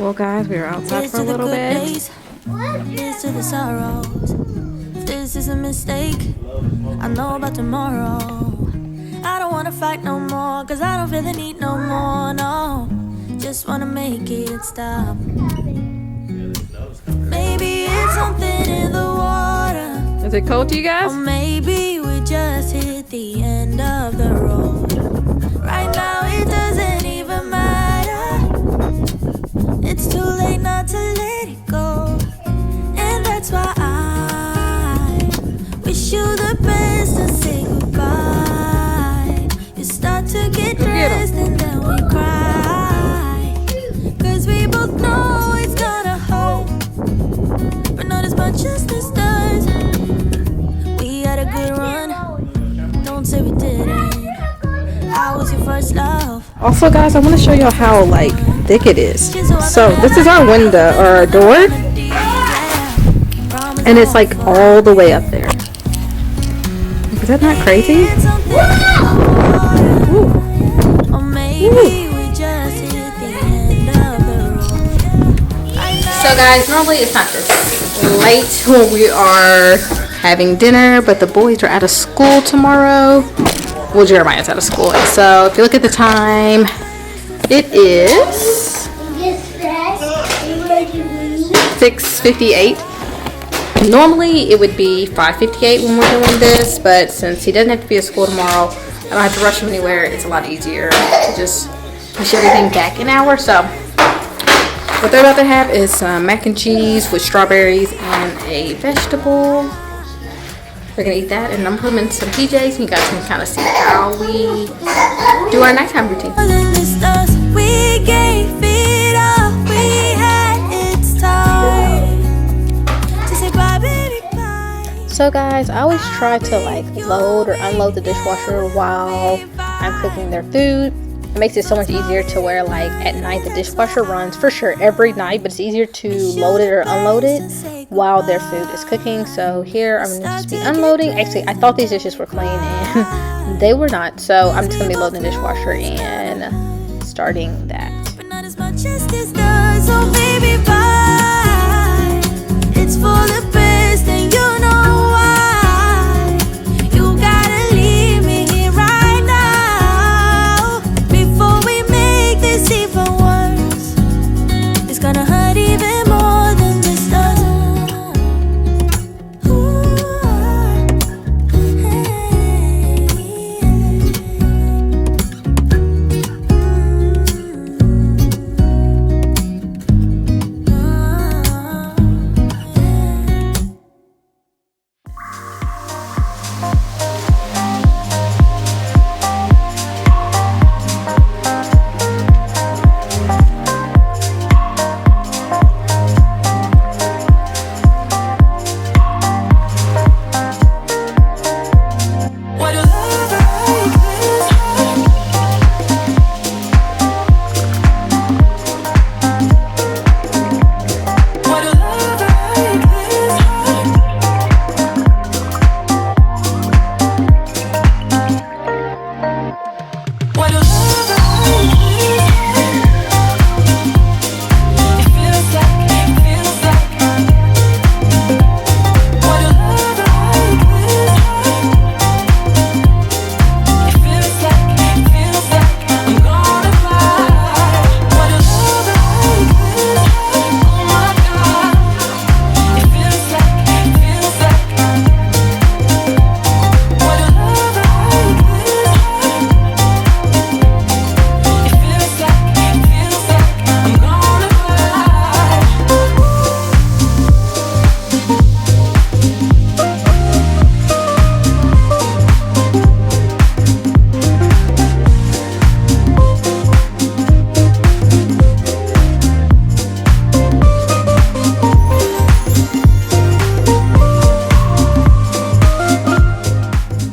Well, guys, we were outside for a little bit. Here's to the sorrows. If this is a mistake, I know about tomorrow. I don't wanna fight no more, cause I don't feel the need no more, no. Just wanna make it stop. Maybe it's something in the water. Is it cold to you guys? Or maybe we just hit the end of the road. Right now it doesn't even matter. It's too late not to let it go. And that's why I wish you the best and say goodbye. You start to get dressed and then we cry. Cause we both know it's gonna hurt, but not as much as this does. We had a good run, don't say we didn't. I was your first love. Also, guys, I want to show you how like thick it is. So this is our window or our door, and it's like all the way up there. Is that not crazy? Ooh. So guys, normally it's not this late when we are having dinner, but the boys are out of school tomorrow. Well, Jeremiah's out of school. So if you look at the time, it is 6:58. Normally it would be 5:58 when we're doing this, but since he doesn't have to be at school tomorrow, I don't have to rush him anywhere. It's a lot easier to just push everything back an hour. So what they're about to have is some mac and cheese with strawberries and a vegetable. We're gonna eat that, and I'm putting in some PJs, and you guys can kind of see how we do our nighttime routine. We gave it all we had. It's time to say bye, baby, bye. So guys, I always try to like load or unload the dishwasher while I'm cooking their food. It makes it so much easier to where like at night the dishwasher runs for sure every night, but it's easier to load it or unload it while their food is cooking. So here I'm going to just be unloading. Actually, I thought these dishes were clean and they were not. So I'm just going to be loading the dishwasher and starting that. But not as much as this does, oh baby, bye. It's for the best and you know why. You gotta leave me here right now before we make this even worse. It's gonna hurt even more than this does.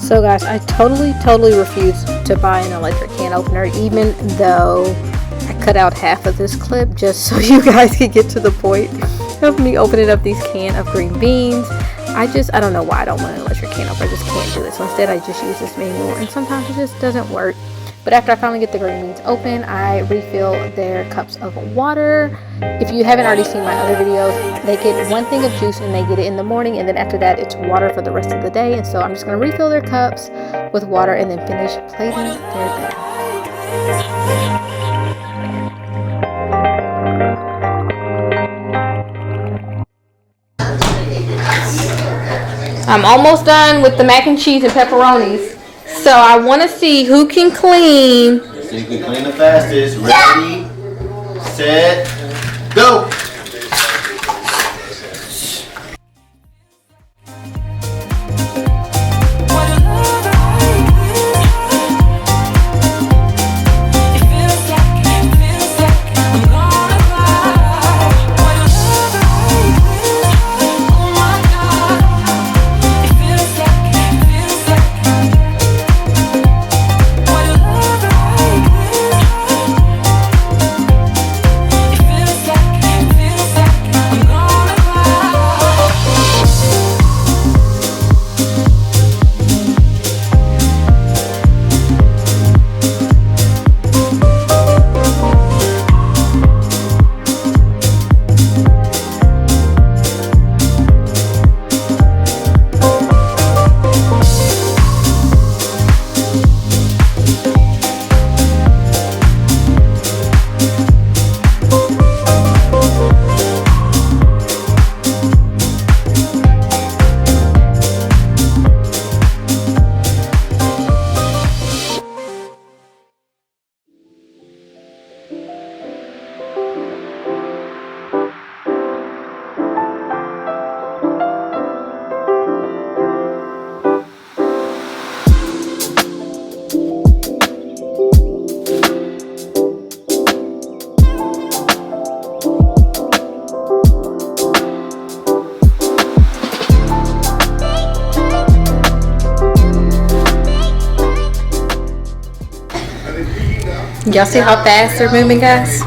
So guys, I totally refused to buy an electric can opener, even though I cut out half of this clip just so you guys could get to the point of me opening up these can of green beans. I don't know why I don't want an electric can opener. I just can't do it. So instead I just use this manual, and sometimes it just doesn't work. But after I finally get the green beans open, I refill their cups of water. If you haven't already seen my other videos, they get 1 thing of juice and they get it in the morning, and then after that it's water for the rest of the day. And so I'm just going to refill their cups with water and then finish plating their dinner. I'm almost done with the mac and cheese and pepperonis. So I want to see who can clean. So you can clean the fastest. Ready, set, go. Y'all see how fast they're moving, guys?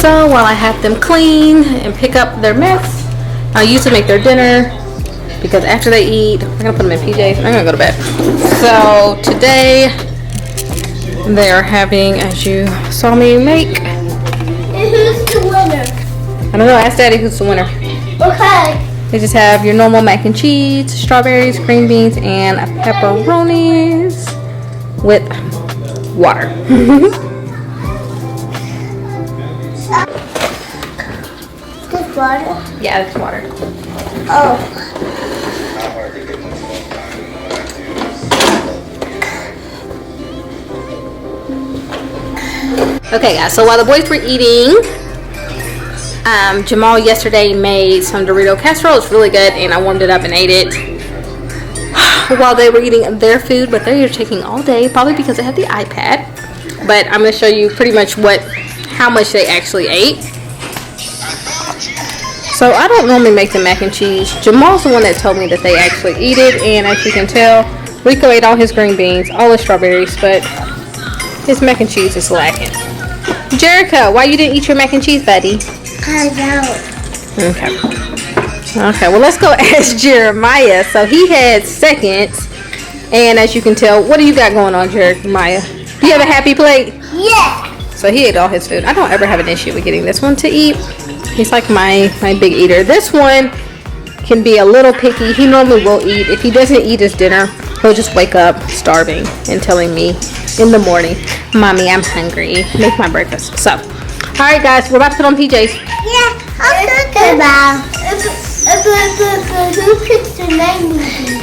So while I have them clean and pick up their mess, I usually make their dinner because after they eat, I'm gonna put them in PJs and I'm gonna go to bed. So today they are having, as you saw me make. And who's the winner? I don't know. Ask Daddy who's the winner. Okay. They just have your normal mac and cheese, strawberries, green beans, and pepperonis with water. Just water? Yeah, it's water. Oh. Okay, guys. So while the boys were eating, Jamal yesterday made some Dorito casserole. It's really good, and I warmed it up and ate it while they were eating their food. But they are taking all day, probably because they have the iPad. But I'm going to show you pretty much how much they actually ate. So I don't normally make the mac and cheese. Jamal's the one that told me that they actually eat it, and as you can tell, Rico ate all his green beans, all his strawberries, but his mac and cheese is lacking. Jericho, why you didn't eat your mac and cheese, buddy? I don't. Okay. Okay, well, let's go ask Jeremiah. So he had seconds, and as you can tell, what do you got going on, Jeremiah? You have a happy plate? Yeah. So he ate all his food. I don't ever have an issue with getting this one to eat. He's like my big eater. This one can be a little picky. He normally will eat. If he doesn't eat his dinner, he'll just wake up starving and telling me in the morning, Mommy, I'm hungry. Make my breakfast. So, all right, guys, we're about to put on PJs. Yeah, I'm talking about. Who picks the night movie?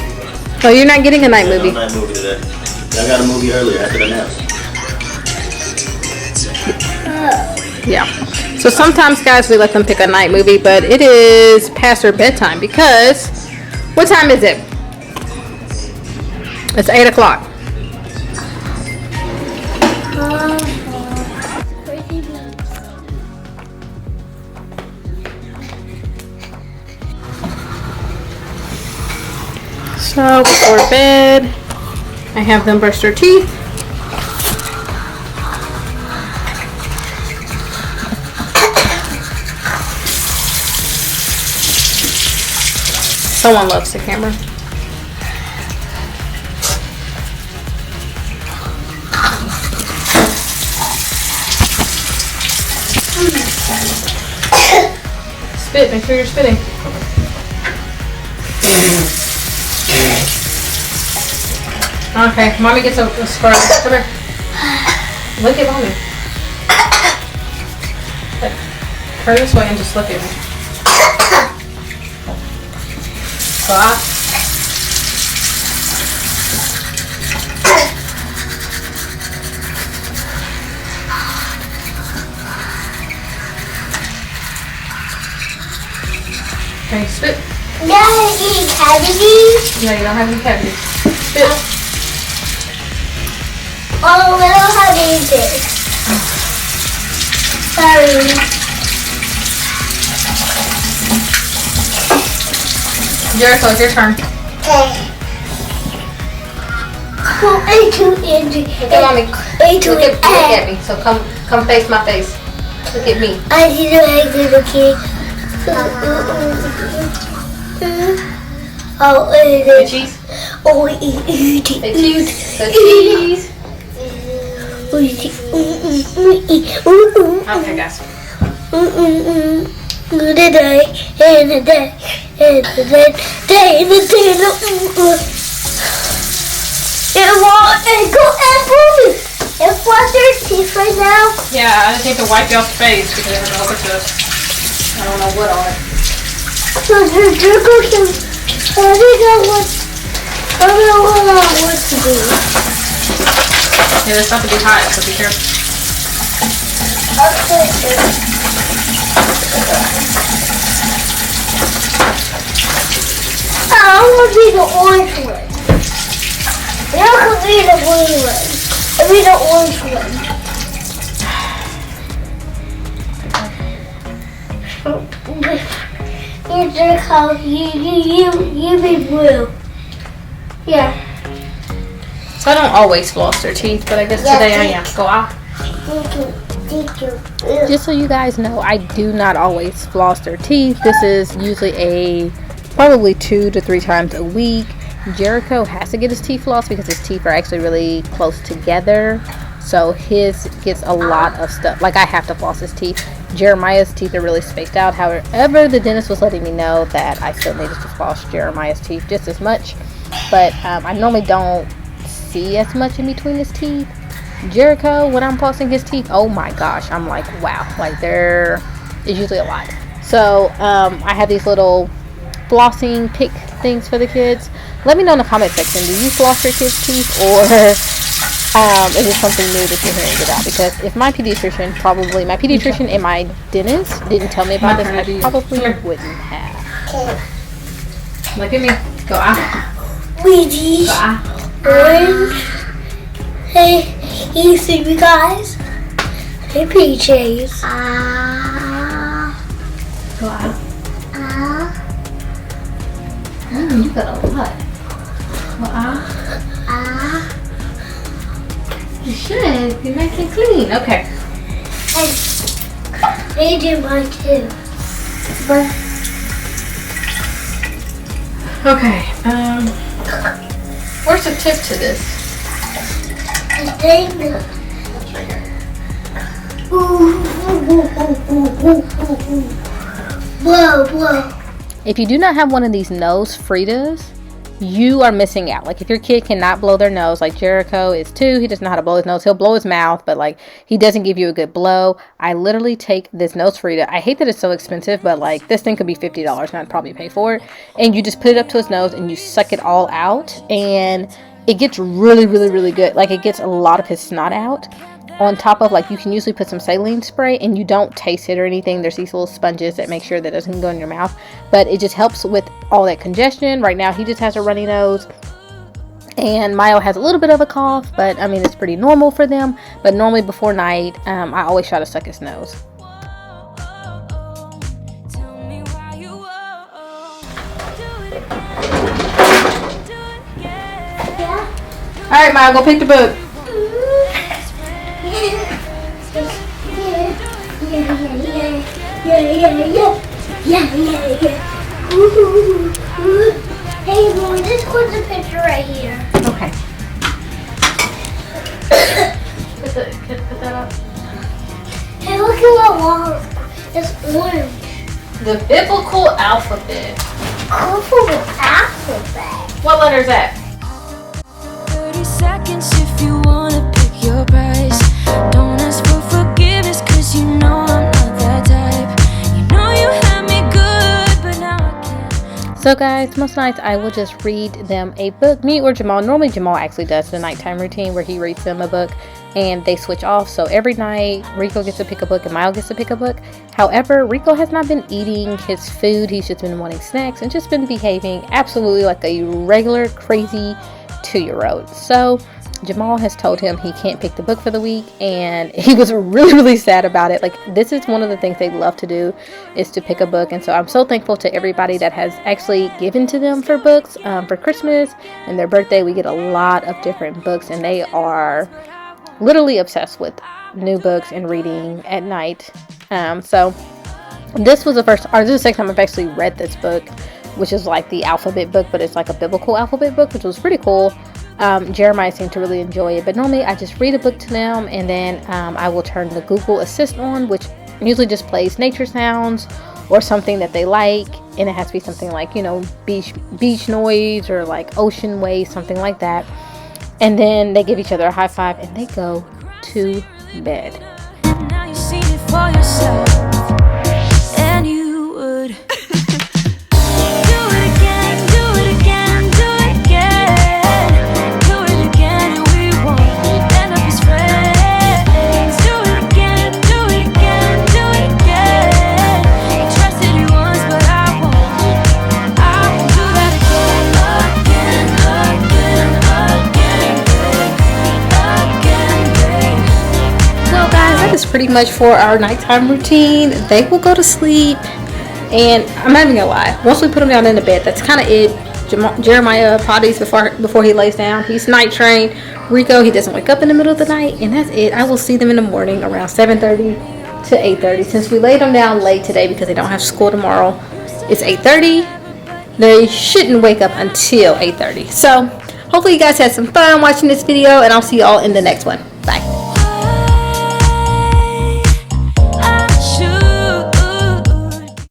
Oh, you're not getting a night No movie. night movie today. I got a movie earlier after the naps. Yeah. So sometimes, guys, we let them pick a night movie, but it is past their bedtime because what time is it? It's 8 o'clock. So before bed, I have them brush their teeth. Someone loves the camera. Spit, make sure you're spitting. Okay, mommy gets a scarf. Come here. Look at mommy. Turn this way and just look at me. Stop. Okay, spit. No, I eat cavities. No, you don't have any cavities. Spit. Oh, I don't have anything. Sorry. Jericho, it's your turn. Okay. Well, A2 Andrew. Look at mommy. A2 Look at me. So come face my face. Look at me. I didn't like little kid. Oh, The cheese. Oh, The cheese. The cheese. Okay, guys. The day and the day and the day and the day. It won't go and move. It flutters their teeth right now. Yeah, I just need to wipe y'all's face because I have all this. I don't know what on it. So there's Jericho. I don't know what I want to do. Yeah, it's about to be hot, so be careful. I want to be the orange one. You can be the blue one. I'll be the orange one. You Jericho, you be blue. Yeah. So I don't always floss their teeth, but I guess today I am. Go out. Just so you guys know, I do not always floss their teeth. This is usually probably 2 to 3 times a week. Jericho has to get his teeth flossed because his teeth are actually really close together. So his gets a lot of stuff. Like I have to floss his teeth. Jeremiah's teeth are really spaced out. However, the dentist was letting me know that I still needed to floss Jeremiah's teeth just as much. But I normally don't see as much in between his teeth. Jericho, when I'm flossing his teeth, oh my gosh, I'm like, wow, like there is usually a lot. So I have these little flossing pick things for the kids. Let me know in the comment section, do you floss your kids' teeth, or is it something new that you're hearing about? Because if my pediatrician and my dentist didn't tell me about this, I probably wouldn't have. Look at me. Go out. Luigi. Orange. Hey, you see me guys? Hey, PJs. Go out. You got a lot. You should. You're nice and clean. Okay. They did mine too. Okay. Where's the tip to this? It's right Whoa, whoa. If you do not have one of these nose Fritas, you are missing out. Like if your kid cannot blow their nose, like Jericho is 2, he doesn't know how to blow his nose. He'll blow his mouth, but like he doesn't give you a good blow. I literally take this nose Frita. I hate that it's so expensive, but like this thing could be $50 and I'd probably pay for it. And you just put it up to his nose and you suck it all out, and it gets really, really, really good. Like it gets a lot of his snot out. on top of, like, you can usually put some saline spray and you don't taste it or anything. There's these little sponges that make sure that it doesn't go in your mouth, but it just helps with all that congestion. Right now he just has a runny nose, and Milo has a little bit of a cough, but I mean, it's pretty normal for them. But normally before night, I always try to suck his nose. All right, Maya, go pick the book. Hey, Mom, just put the picture right here. Okay. Put that up. Hey, look at what wall. It's orange. The biblical alphabet. Colorful alphabet. What letter is that? 30 seconds if you wanna pick your price. Don't ask for forgiveness, cause you know I'm not that type. You know you had me good, but now I can't. So guys, most nights I will just read them a book. Me or Jamal. Normally Jamal actually does the nighttime routine where he reads them a book and they switch off. So every night Rico gets to pick a book and Mile gets to pick a book. However, Rico has not been eating his food. He's just been wanting snacks and just been behaving absolutely like a regular crazy 2-year-old. So Jamal has told him he can't pick the book for the week, and he was really sad about it. Like, this is one of the things they love to do, is to pick a book. And so I'm so thankful to everybody that has actually given to them for books for Christmas and their birthday. We get a lot of different books, and they are literally obsessed with new books and reading at night. So this was this is the second time I've actually read this book, which is like the alphabet book, but it's like a biblical alphabet book, which was pretty cool. Jeremiah seemed to really enjoy it, but normally I just read a book to them, and then I will turn the Google Assist on, which usually just plays nature sounds or something that they like, and it has to be something like, you know, beach noise or like ocean waves, something like that. And then they give each other a high five and they go to bed. Now you've seen it for yourself, and you would. Pretty much for our nighttime routine. They will go to sleep, and I'm not even gonna lie, once we put them down in the bed, that's kind of it. Jeremiah potties before he lays down. He's night trained. Rico, he doesn't wake up in the middle of the night, and that's it. I will see them in the morning around 7:30 to 8:30. Since we laid them down late today because they don't have school tomorrow, it's 8:30. They shouldn't wake up until 8:30. So hopefully you guys had some fun watching this video, and I'll see y'all in the next one.